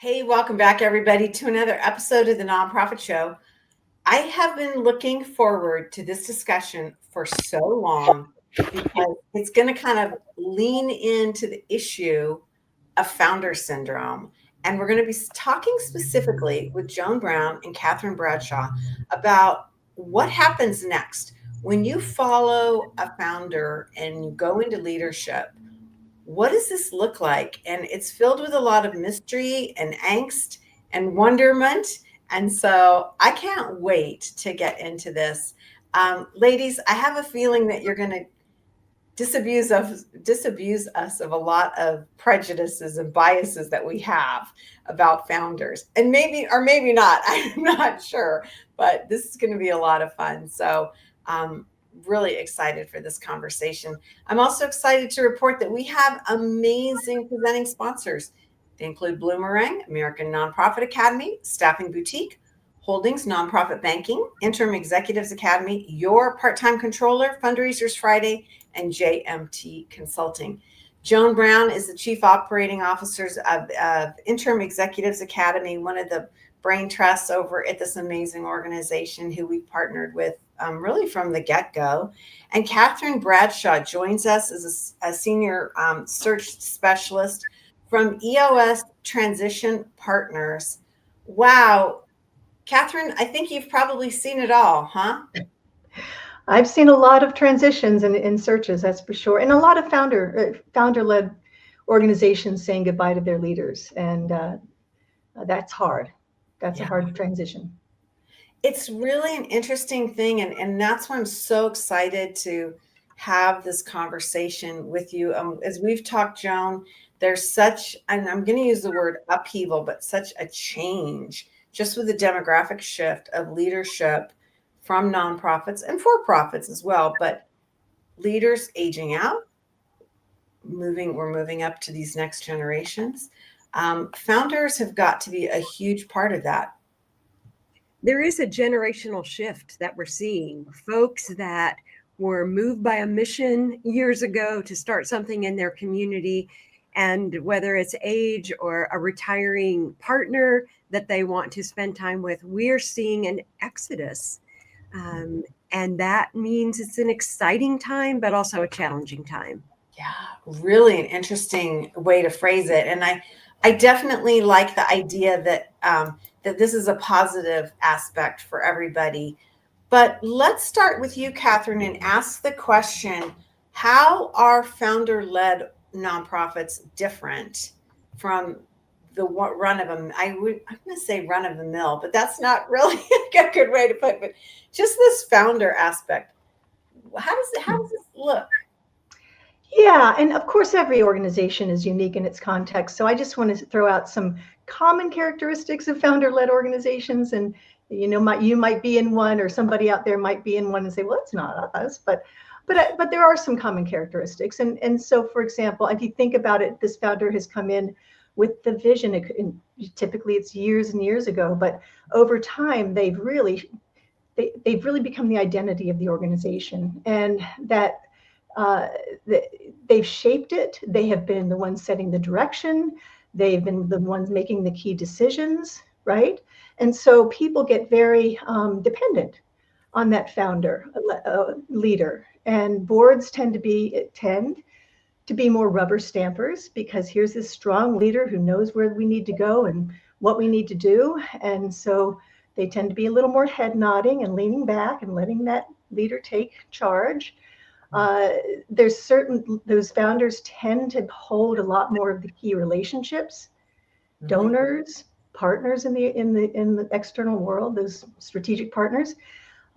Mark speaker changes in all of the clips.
Speaker 1: Hey, welcome back, everybody, to another episode of the Nonprofit Show. I have been looking forward to this discussion for so long because it's going to kind of lean into the issue of founder syndrome. And we're going to be talking specifically with Joan Brown and Catherine Bradshaw about what happens next when you follow a founder and you go into leadership. What does this look like? And it's filled with a lot of mystery and angst and wonderment. And so I can't wait to get into this. Ladies, I have a feeling that you're going to disabuse us of a lot of prejudices and biases that we have about founders. And maybe, or maybe not, I'm not sure, but this is going to be a lot of fun. So really excited for this conversation. I'm also excited to report that we have amazing presenting sponsors. They include Bloomerang, American Nonprofit Academy, Staffing Boutique, Holdings Nonprofit Banking, Interim Executives Academy, Your Part-Time Controller, Fundraisers Friday, and JMT Consulting. Joan Brown is the Chief Operating Officer of Interim Executives Academy, one of the brain trusts over at this amazing organization who we partnered with really from the get-go. And Catherine Bradshaw joins us as a senior search specialist from EOS Transition Partners. Wow. Catherine, I think you've probably seen it all, huh?
Speaker 2: I've seen a lot of transitions in searches, that's for sure. And a lot of founder-led organizations saying goodbye to their leaders. And that's hard. That's a hard transition.
Speaker 1: It's really an interesting thing. And that's why I'm so excited to have this conversation with you. As we've talked, Joan, there's such, and I'm going to use the word upheaval, but such a change just with the demographic shift of leadership from nonprofits and for-profits as well. But leaders aging out, we're moving up to these next generations. Founders have got to be a huge part of that.
Speaker 3: There is a generational shift that we're seeing. Folks that were moved by a mission years ago to start something in their community, and whether it's age or a retiring partner that they want to spend time with, we're seeing an exodus. And that means it's an exciting time, but also a challenging time.
Speaker 1: Yeah, really an interesting way to phrase it. And I definitely like the idea that that this is a positive aspect for everybody. But let's start with you, Catherine, and ask the question, how are founder-led nonprofits different from the run of them? I'm going to say run of the mill, but that's not really a good way to put it. But just this founder aspect, how does this look?
Speaker 2: Yeah, and of course, every organization is unique in its context. So I just want to throw out some common characteristics of founder-led organizations. And you might be in one, or somebody out there might be in one and say, well, it's not us, but there are some common characteristics. And so, for example, if you think about it, this founder has come in with the vision. Typically, it's years and years ago, but over time, they've really become the identity of the organization, and that they've shaped it. They have been the ones setting the direction. They've been the ones making the key decisions, right? And so people get very dependent on that founder leader. And boards tend to be more rubber stampers, because here's this strong leader who knows where we need to go and what we need to do. And so they tend to be a little more head nodding and leaning back and letting that leader take charge. Those founders tend to hold a lot more of the key relationships, donors, partners in the external world, those strategic partners,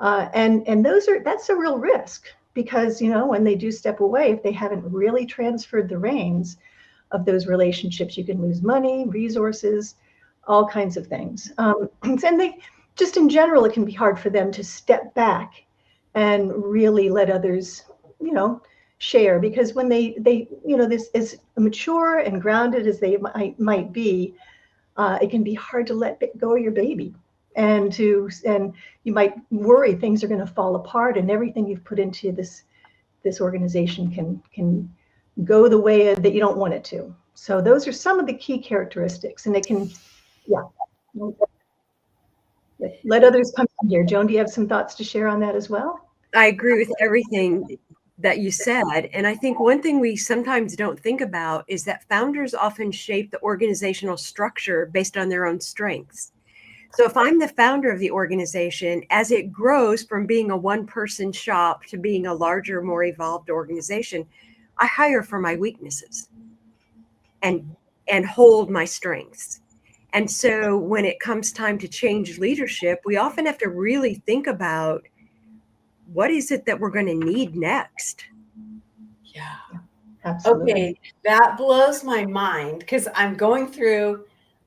Speaker 2: and that's a real risk, because when they do step away, if they haven't really transferred the reins of those relationships, you can lose money, resources, all kinds of things, and they just in general, it can be hard for them to step back and really let others share, because when they this as mature and grounded as they might be, it can be hard to let go of your baby, and you might worry things are going to fall apart, and everything you've put into this organization can go the way that you don't want it to. So those are some of the key characteristics, and it can Yeah. Let others come in here. Joan, do you have some thoughts to share on that as well?
Speaker 3: I agree with everything that you said. And I think one thing we sometimes don't think about is that founders often shape the organizational structure based on their own strengths. So if I'm the founder of the organization, as it grows from being a one-person shop to being a larger, more evolved organization, I hire for my weaknesses and hold my strengths. And so when it comes time to change leadership, we often have to really think about what is it that we're going to need next?
Speaker 1: Yeah.
Speaker 2: Absolutely.
Speaker 1: Okay, that blows my mind because I'm going through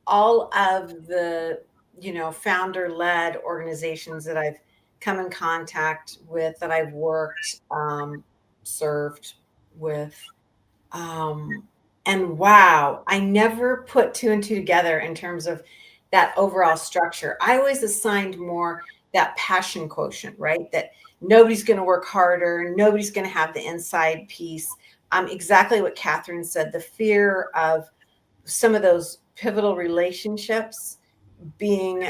Speaker 1: all of the, founder-led organizations that I've come in contact with, that I've worked, served with. And wow, I never put two and two together in terms of that overall structure. I always assigned more that passion quotient, right? That nobody's going to work harder, nobody's going to have the inside piece. Exactly what Catherine said, the fear of some of those pivotal relationships being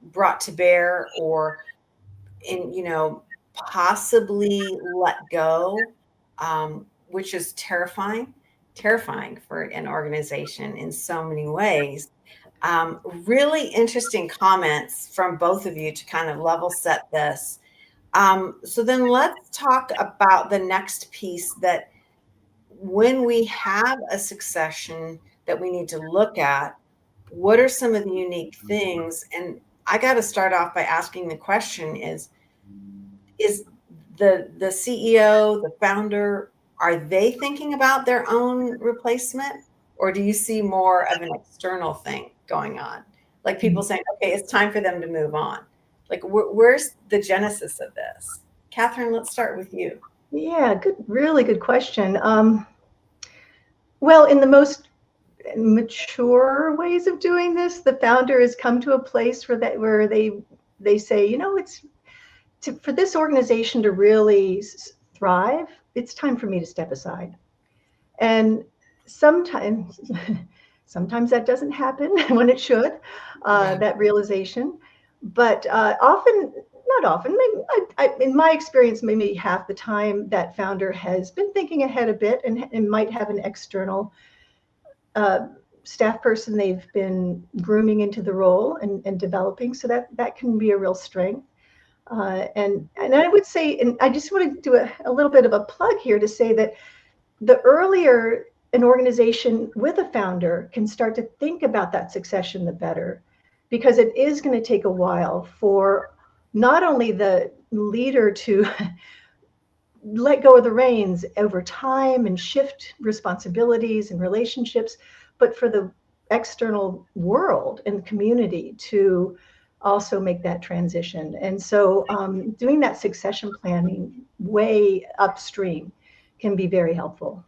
Speaker 1: brought to bear, or possibly let go, which is terrifying for an organization in so many ways. Really interesting comments from both of you to kind of level set this. So then let's talk about the next piece, that when we have a succession that we need to look at, what are some of the unique things? And I got to start off by asking the question is the CEO, the founder, are they thinking about their own replacement, or do you see more of an external thing going on? Like people saying, okay, it's time for them to move on. Like where's the genesis of this? Catherine, let's start with you.
Speaker 2: Yeah, really good question. Well, in the most mature ways of doing this, the founder has come to a place where they say, it's for this organization to really thrive, it's time for me to step aside. And sometimes that doesn't happen when it should, that realization. But not often, in my experience, maybe half the time, that founder has been thinking ahead a bit and might have an external staff person they've been grooming into the role and developing. So that can be a real strength. And I would say, and I just want to do a little bit of a plug here to say that the earlier an organization with a founder can start to think about that succession, the better, because it is going to take a while for not only the leader to let go of the reins over time and shift responsibilities and relationships, but for the external world and community to also make that transition. And so doing that succession planning way upstream can be very helpful.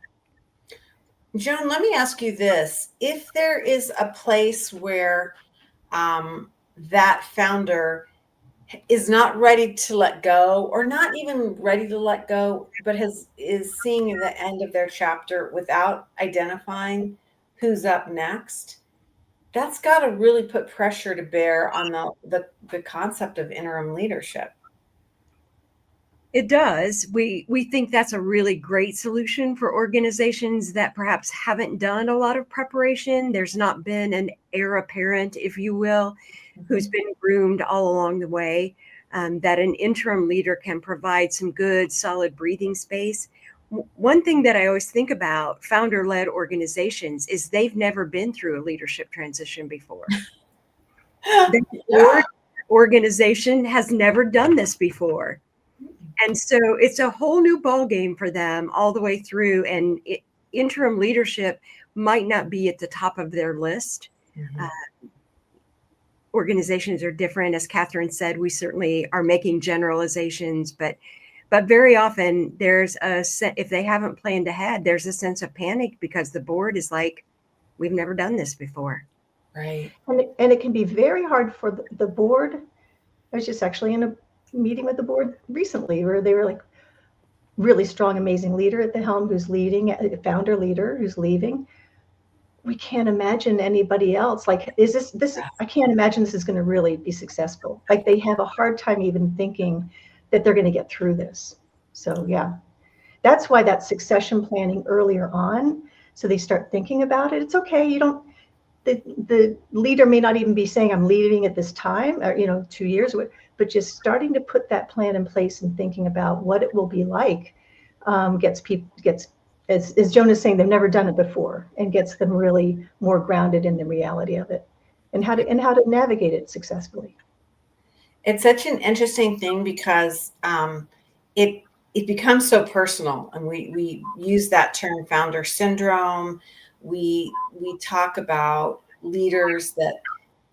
Speaker 1: Joan, let me ask you this. If there is a place where that founder is not ready to let go, or not even ready to let go, but is seeing the end of their chapter without identifying who's up next, that's got to really put pressure to bear on the concept of interim leadership.
Speaker 3: It does. We think that's a really great solution for organizations that perhaps haven't done a lot of preparation. There's not been an heir apparent, if you will, who's been groomed all along the way, that an interim leader can provide some good, solid breathing space. One thing that I always think about founder-led organizations is they've never been through a leadership transition before. The organization has never done this before. And so it's a whole new ball game for them all the way through. And interim leadership might not be at the top of their list. Organizations are different. As Catherine said, we certainly are making generalizations, but very often if they haven't planned ahead, there's a sense of panic because the board is like, we've never done this before.
Speaker 1: Right.
Speaker 2: And it can be very hard for the board. I was just actually in a meeting with the board recently where they were like, really strong, amazing leader at the helm who's leading, a founder leader who's leaving. we can't imagine anybody else. Like, is this, I can't imagine this is going to really be successful. Like, they have a hard time even thinking that they're going to get through this. So yeah, that's why that succession planning earlier on, so they start thinking about it. It's okay. You don't, the leader may not even be saying I'm leaving at this time, or 2 years, but just starting to put that plan in place and thinking about what it will be like, gets people, as Joan is saying, they've never done it before, and gets them really more grounded in the reality of it, and how to navigate it successfully.
Speaker 1: It's such an interesting thing because it becomes so personal, and we use that term founder syndrome. We talk about leaders that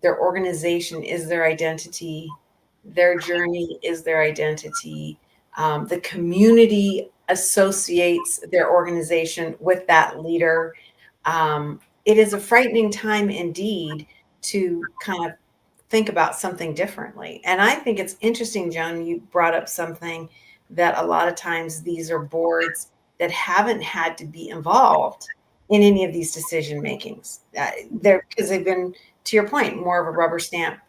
Speaker 1: their organization is their identity, their journey is their identity. The community associates their organization with that leader. It is a frightening time indeed to kind of think about something differently. And I think it's interesting, Joan, you brought up something that a lot of times these are boards that haven't had to be involved in any of these decision makings. Because they've been, to your point, more of a rubber stamp,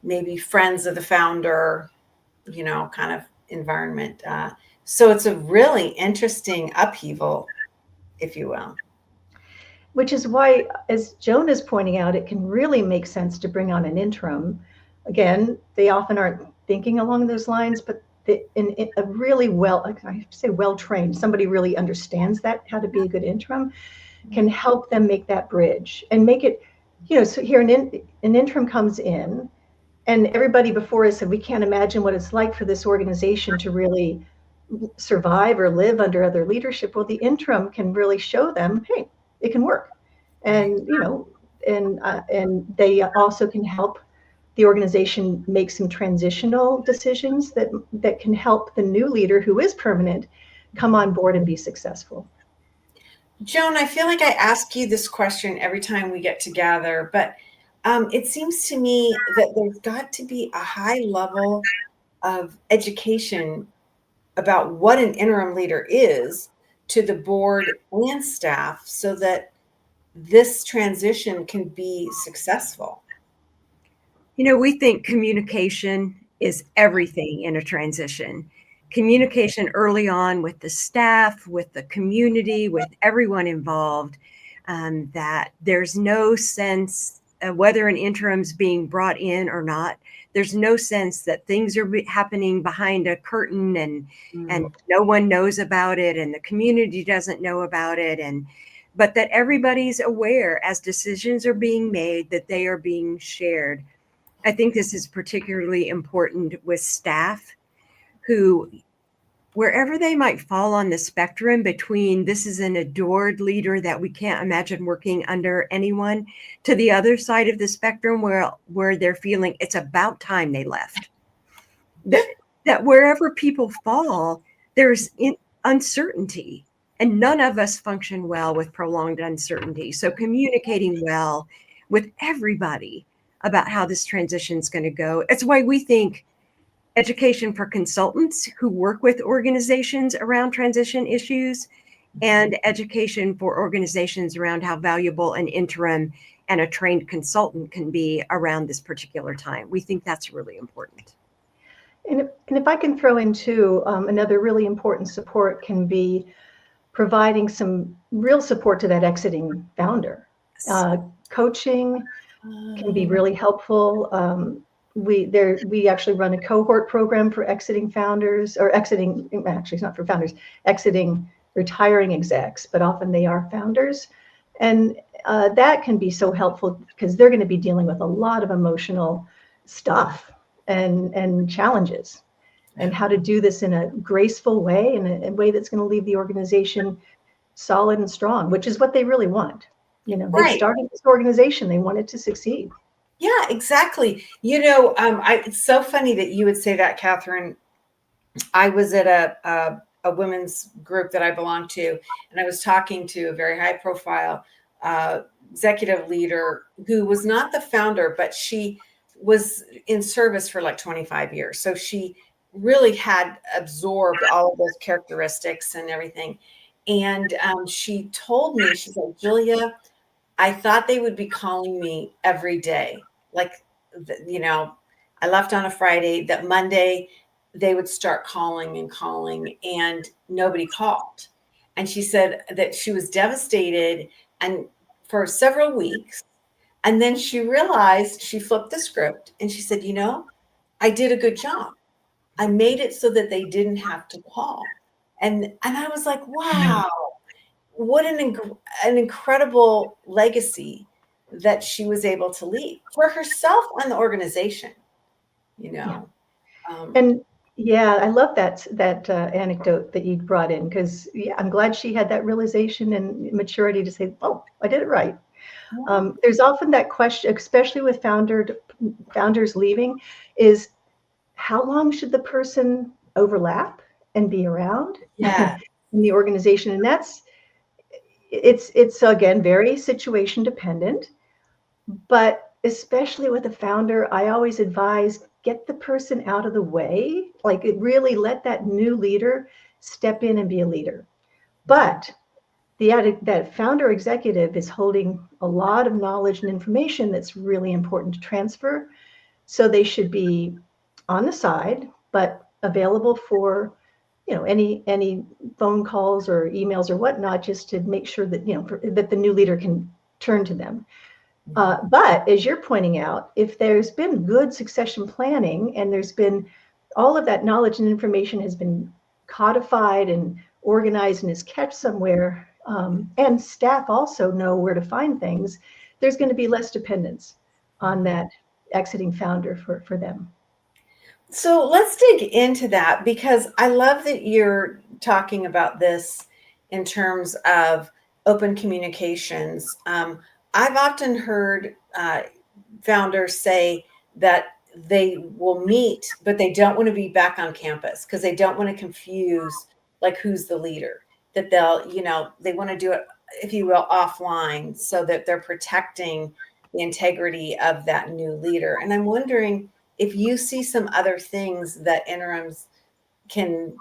Speaker 1: maybe friends of the founder, kind of environment. So it's a really interesting upheaval, if you will.
Speaker 2: Which is why, as Joan is pointing out, it can really make sense to bring on an interim. Again, they often aren't thinking along those lines, but in a really I have to say well-trained, somebody really understands that, how to be a good interim, can help them make that bridge and make it, so here an interim comes in, and everybody before us said, we can't imagine what it's like for this organization to really survive or live under other leadership. Well, the interim can really show them, hey, it can work. And, and they also can help the organization make some transitional decisions that can help the new leader, who is permanent, come on board and be successful.
Speaker 1: Joan, I feel like I ask you this question every time we get together, but it seems to me that there's got to be a high level of education about what an interim leader is to the board and staff so that this transition can be successful.
Speaker 3: We think communication is everything in a transition. Communication early on with the staff, with the community, with everyone involved, that there's no sense, whether an interim's being brought in or not, there's no sense that things are happening behind a curtain and no one knows about it and the community doesn't know about it, but that everybody's aware as decisions are being made that they are being shared. I think this is particularly important with staff who, wherever they might fall on the spectrum between this is an adored leader that we can't imagine working under anyone, to the other side of the spectrum where they're feeling it's about time they left. That wherever people fall, there's uncertainty, and none of us function well with prolonged uncertainty. So communicating well with everybody about how this transition is going to go. It's why we think education for consultants who work with organizations around transition issues, and education for organizations around how valuable an interim and a trained consultant can be around this particular time. We think that's really important.
Speaker 2: And if I can throw in too, another really important support can be providing some real support to that exiting founder. Coaching can be really helpful. We actually run a cohort program for exiting founders, or actually it's not for founders, exiting retiring execs, but often they are founders. And that can be so helpful because they're going to be dealing with a lot of emotional stuff and challenges, and how to do this in a graceful way, in a way that's going to leave the organization solid and strong, which is what they really want. They started this organization, they want it to succeed.
Speaker 1: Yeah, exactly. It's so funny that you would say that, Catherine. I was at a women's group that I belong to, and I was talking to a very high profile executive leader who was not the founder, but she was in service for like 25 years. So she really had absorbed all of those characteristics and everything. And she told me, she said, Julia, I thought they would be calling me every day. Like, I left on a Friday, that Monday they would start calling and calling, and nobody called. And she said that she was devastated and for several weeks. And then she realized, she flipped the script and she said, I did a good job. I made it so that they didn't have to call. And I was like, wow, what an incredible legacy that she was able to leave for herself and the organization, you
Speaker 2: Yeah.
Speaker 1: know. Um,
Speaker 2: And yeah, I love that anecdote that you brought in, because I'm glad she had that realization and maturity to say, "Oh, I did it right." There's often that question, especially with founders leaving, is how long should the person overlap and be around
Speaker 1: yeah.
Speaker 2: in the organization? And it's again very situation dependent. But especially with a founder, I always advise get the person out of the way. Like really let that new leader step in and be a leader. But that founder executive is holding a lot of knowledge and information that's really important to transfer. So they should be on the side, but available for any phone calls or emails or whatnot, just to make sure that that the new leader can turn to them. But as you're pointing out, if there's been good succession planning and there's been all of that knowledge and information has been codified and organized and is kept somewhere, and staff also know where to find things, there's going to be less dependence on that exiting founder for them.
Speaker 1: So let's dig into that, because I love that you're talking about this in terms of open communications. I've often heard founders say that they will meet, but they don't want to be back on campus because they don't want to confuse like who's the leader. That they want to do it, if you will, offline, so that they're protecting the integrity of that new leader. And I'm wondering if you see some other things that interims can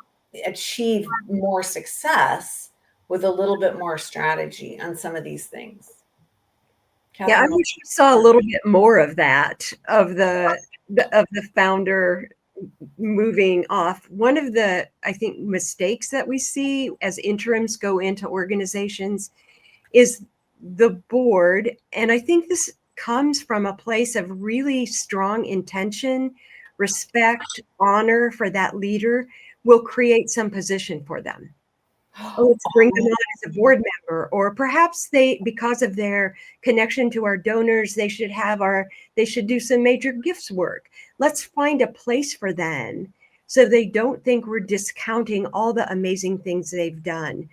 Speaker 1: achieve more success with a little bit more strategy on some of these things.
Speaker 3: Yeah, I
Speaker 1: Catherine?
Speaker 3: wish we saw a little bit more of that, of the founder moving off. One of the, I think, mistakes that we see as interims go into organizations is the board. And I think this comes from a place of really strong intention, respect, honor for that leader, will create some position for them. Oh, let's bring them on as a board member, or perhaps they, because of their connection to our donors, they should do some major gifts work. Let's find a place for them so they don't think we're discounting all the amazing things they've done.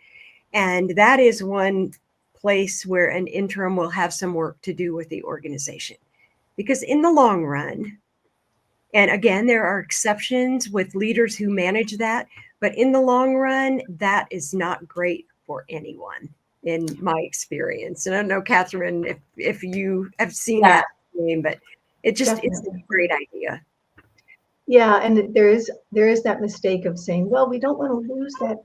Speaker 3: And that is one place where an interim will have some work to do with the organization. Because in the long run, and again, there are exceptions with leaders who manage that, but in the long run, that is not great for anyone, in my experience. And I don't know, Catherine, if you have seen
Speaker 1: Yeah.
Speaker 3: that, but it just
Speaker 2: Definitely.
Speaker 3: isn't a great idea.
Speaker 2: Yeah, and there is that mistake of saying, well, we don't want to lose that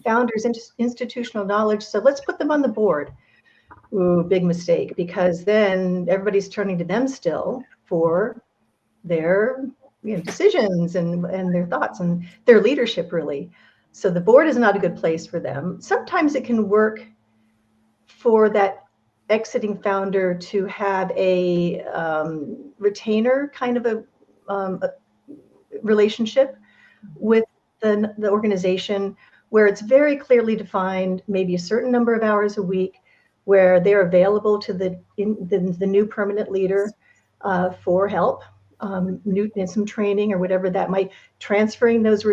Speaker 2: founder's institutional knowledge, so let's put them on the board. Ooh, big mistake, because then everybody's turning to them still for their decisions and their thoughts and their leadership, really. So the board is not a good place for them. Sometimes it can work for that exiting founder to have a retainer kind of a relationship with the organization, where it's very clearly defined, maybe a certain number of hours a week, where they're available to the new permanent leader for help, some training or whatever that might, transferring those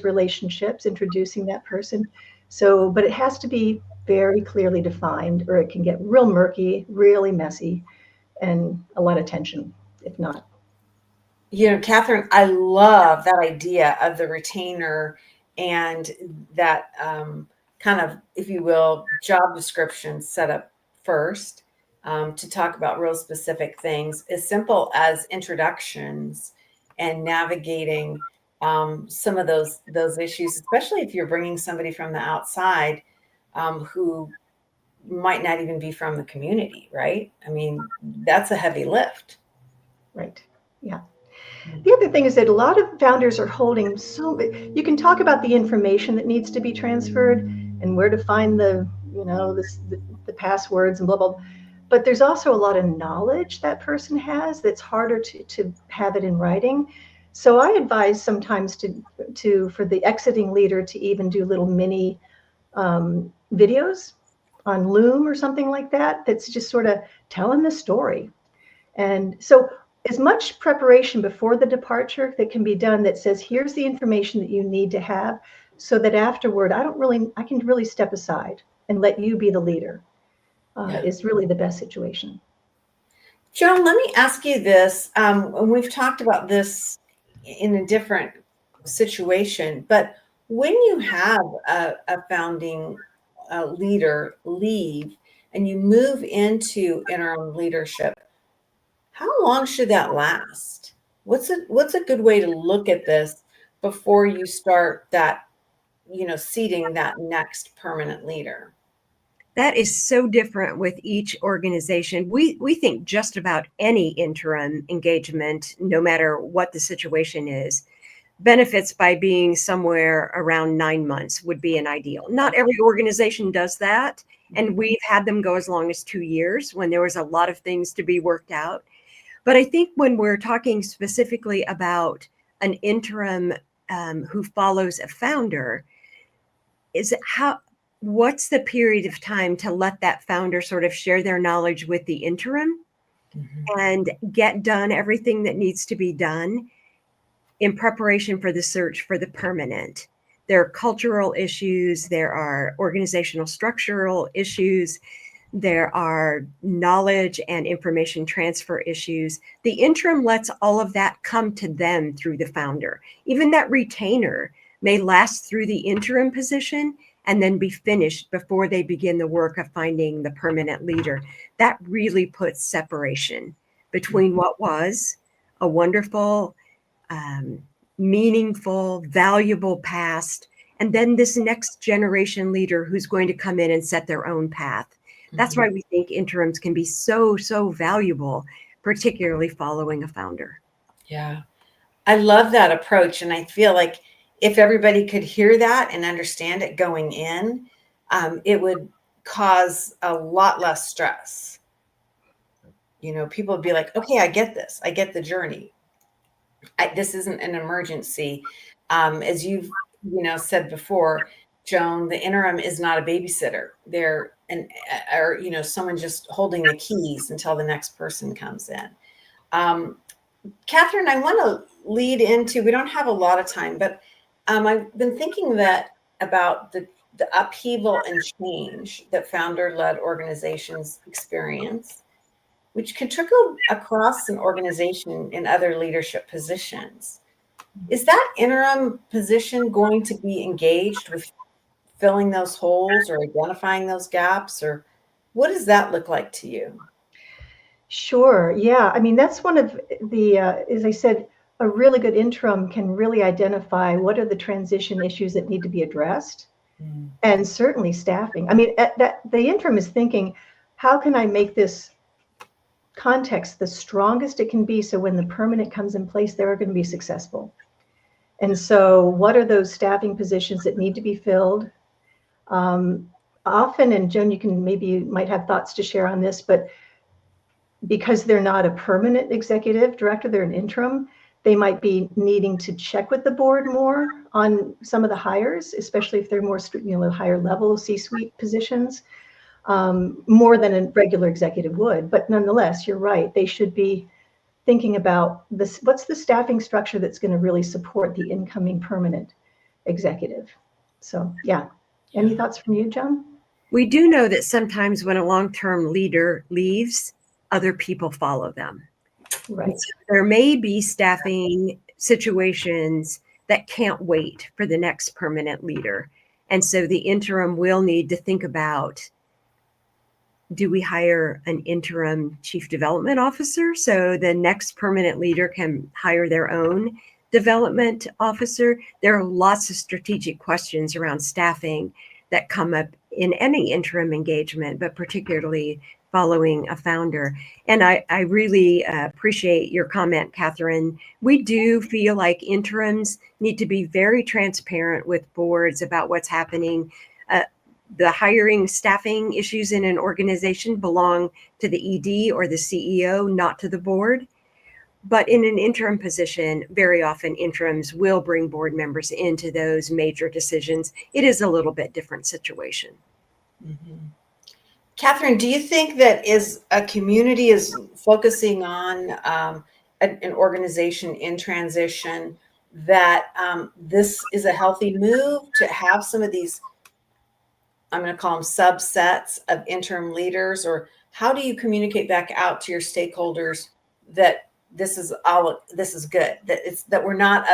Speaker 2: relationships, introducing that person. So, but it has to be very clearly defined, or it can get real murky, really messy, and a lot of tension if not.
Speaker 1: Catherine, I love that idea of the retainer and that kind of, if you will, job description set up first, to talk about real specific things, as simple as introductions and navigating some of those issues, especially if you're bringing somebody from the outside who might not even be from the community, right? I mean, that's a heavy lift.
Speaker 2: Right. Yeah. The other thing is that a lot of founders are holding you can talk about the information that needs to be transferred and where to find the passwords and blah, blah, blah. But there's also a lot of knowledge that person has that's harder to have it in writing. So I advise sometimes for the exiting leader to even do little mini videos on Loom or something like that. That's just sort of telling the story. And so as much preparation before the departure that can be done that says, here's the information that you need to have so that afterward, I can really step aside and let you be the leader is really the best situation.
Speaker 1: Joan, let me ask you this. And we've talked about this in a different situation, but when you have a founding leader leave and you move into interim leadership, how long should that last? What's a good way to look at this before you start that, seating that next permanent leader?
Speaker 3: That is so different with each organization. We think just about any interim engagement, no matter what the situation is, benefits by being somewhere around 9 months would be an ideal. Not every organization does that. And we've had them go as long as 2 years when there was a lot of things to be worked out. But I think when we're talking specifically about an interim who follows a founder, what's the period of time to let that founder sort of share their knowledge with the interim and get done everything that needs to be done in preparation for the search for the permanent? There are cultural issues, there are organizational structural issues, there are knowledge and information transfer issues. The interim lets all of that come to them through the founder. Even that retainer may last through the interim position and then be finished before they begin the work of finding the permanent leader. That really puts separation between what was a wonderful, meaningful, valuable past, and then this next generation leader who's going to come in and set their own path. That's why we think interims can be so, so valuable, particularly following a founder.
Speaker 1: Yeah, I love that approach. And I feel like if everybody could hear that and understand it going in, it would cause a lot less stress. People would be like, okay, I get this. I get the journey. This isn't an emergency. As you've, said before, Joan, the interim is not a babysitter. They're someone just holding the keys until the next person comes in. Catherine, I want to lead into, we don't have a lot of time, but I've been thinking about the upheaval and change that founder-led organizations experience, which can trickle across an organization in other leadership positions. Is that interim position going to be engaged with filling those holes or identifying those gaps, or what does that look like to you?
Speaker 2: Sure. Yeah. I mean, that's one of the, as I said, a really good interim can really identify what are the transition issues that need to be addressed, and certainly staffing. I mean, the interim is thinking, how can I make this context the strongest it can be so when the permanent comes in place, they're going to be successful. And so what are those staffing positions that need to be filled? Often, and Joan, you might have thoughts to share on this, but because they're not a permanent executive director, they're an interim, they might be needing to check with the board more on some of the hires, especially if they're more, higher level C-suite positions, more than a regular executive would. But nonetheless, you're right. They should be thinking about this. What's the staffing structure that's going to really support the incoming permanent executive? So, yeah. Any thoughts from you, Joan?
Speaker 3: We do know that sometimes when a long-term leader leaves, other people follow them.
Speaker 2: Right.
Speaker 3: So there may be staffing situations that can't wait for the next permanent leader. And so the interim will need to think about, do we hire an interim chief development officer so the next permanent leader can hire their own development officer? There are lots of strategic questions around staffing that come up in any interim engagement, but particularly following a founder. And I really appreciate your comment, Catherine. We do feel like interims need to be very transparent with boards about what's happening. The hiring, staffing issues in an organization belong to the ED or the CEO, not to the board. But in an interim position, very often interims will bring board members into those major decisions. It is a little bit different situation.
Speaker 1: Mm-hmm. Catherine, do you think that is a community is focusing on an organization in transition, that this is a healthy move to have some of these, I'm going to call them subsets of interim leaders, or how do you communicate back out to your stakeholders that this is good, that we're not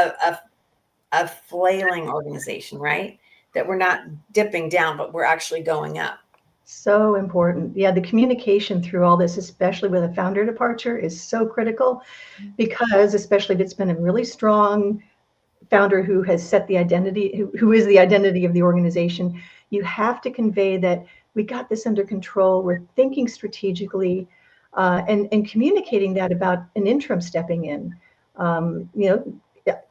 Speaker 1: a flailing organization, right? That we're not dipping down, but we're actually going up.
Speaker 2: So important. Yeah, the communication through all this, especially with a founder departure, is so critical, because especially if it's been a really strong founder who has set the identity, who is the identity of the organization, you have to convey that we got this under control, we're thinking strategically, and communicating that about an interim stepping in.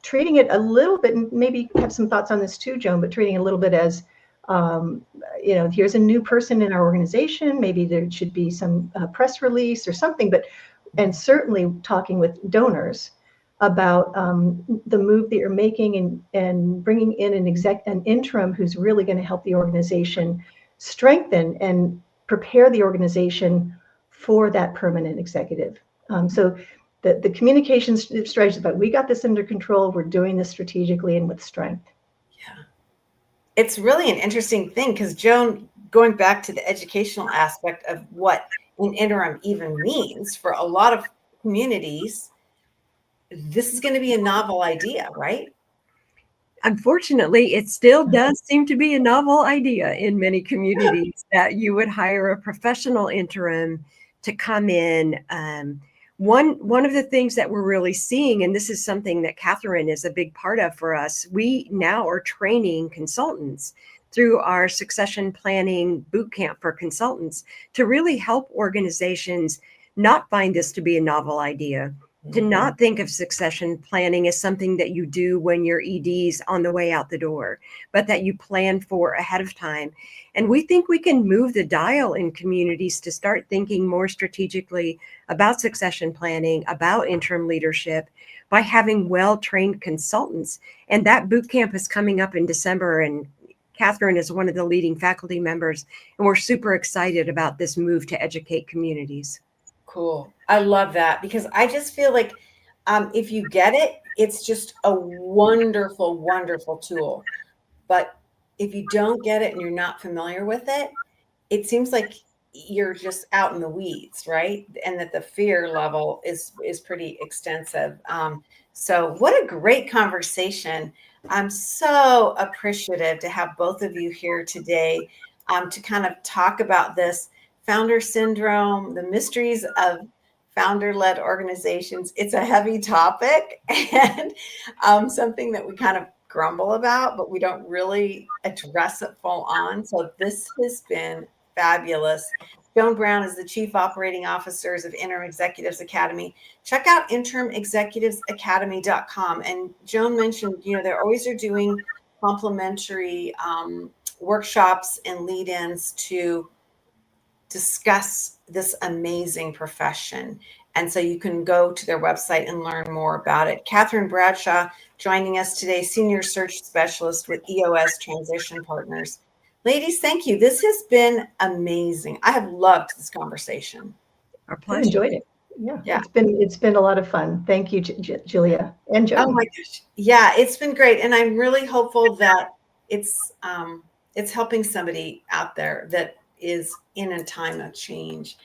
Speaker 2: Treating it a little bit, and maybe have some thoughts on this too, Joan, but treating it a little bit as, here's a new person in our organization. Maybe there should be some press release or something, and certainly talking with donors about the move that you're making, and bringing in an interim who's really going to help the organization strengthen and prepare the organization for that permanent executive. So the communication strategy is about, we got this under control, we're doing this strategically and with strength.
Speaker 1: Yeah. It's really an interesting thing, because Joan, going back to the educational aspect of what an interim even means for a lot of communities, this is going to be a novel idea, right?
Speaker 3: Unfortunately, it still does seem to be a novel idea in many communities that you would hire a professional interim to come in. One of the things that we're really seeing, and this is something that Catherine is a big part of for us, we now are training consultants through our succession planning bootcamp for consultants to really help organizations not find this to be a novel idea, to not think of succession planning as something that you do when your ED's on the way out the door, but that you plan for ahead of time. And we think we can move the dial in communities to start thinking more strategically about succession planning, about interim leadership, by having well-trained consultants. And that boot camp is coming up in December, and Catherine is one of the leading faculty members, and we're super excited about this move to educate communities.
Speaker 1: Cool. I love that, because I just feel like if you get it, it's just a wonderful, wonderful tool. But if you don't get it and you're not familiar with it, it seems like you're just out in the weeds, right? And that the fear level is pretty extensive. So what a great conversation. I'm so appreciative to have both of you here today to kind of talk about this founder syndrome, the mysteries of founder-led organizations. It's a heavy topic, and something that we kind of grumble about, but we don't really address it full on. So this has been fabulous. Joan Brown is the Chief Operating Officer of Interim Executives Academy. Check out interimexecutivesacademy.com. And Joan mentioned, they always are doing complimentary workshops and lead-ins to discuss this amazing profession. And so you can go to their website and learn more about it. Catherine Bradshaw joining us today, Senior Search Specialist with EOS Transition Partners. Ladies, thank you. This has been amazing. I have loved this conversation.
Speaker 3: Our pleasure.
Speaker 2: I enjoyed it. Yeah. It's been a lot of fun. Thank you, Julia and Joan.
Speaker 1: Oh my gosh. Yeah, it's been great. And I'm really hopeful that it's helping somebody out there that is in a time of change.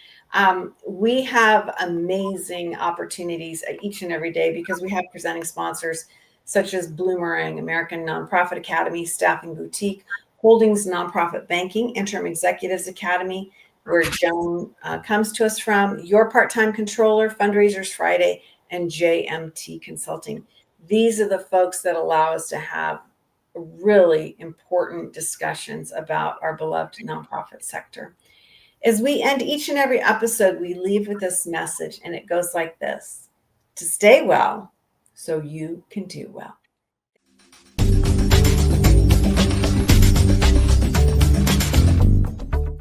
Speaker 1: We have amazing opportunities each and every day, because we have presenting sponsors such as Bloomerang, American Nonprofit Academy, Staffing Boutique, Holdings Nonprofit Banking, Interim Executives Academy, where Joan comes to us from, Your Part-Time Controller, Fundraisers Friday, and JMT Consulting. These are the folks that allow us to have really important discussions about our beloved nonprofit sector. As we end each and every episode, we leave with this message, and it goes like this: to stay well so you can do well.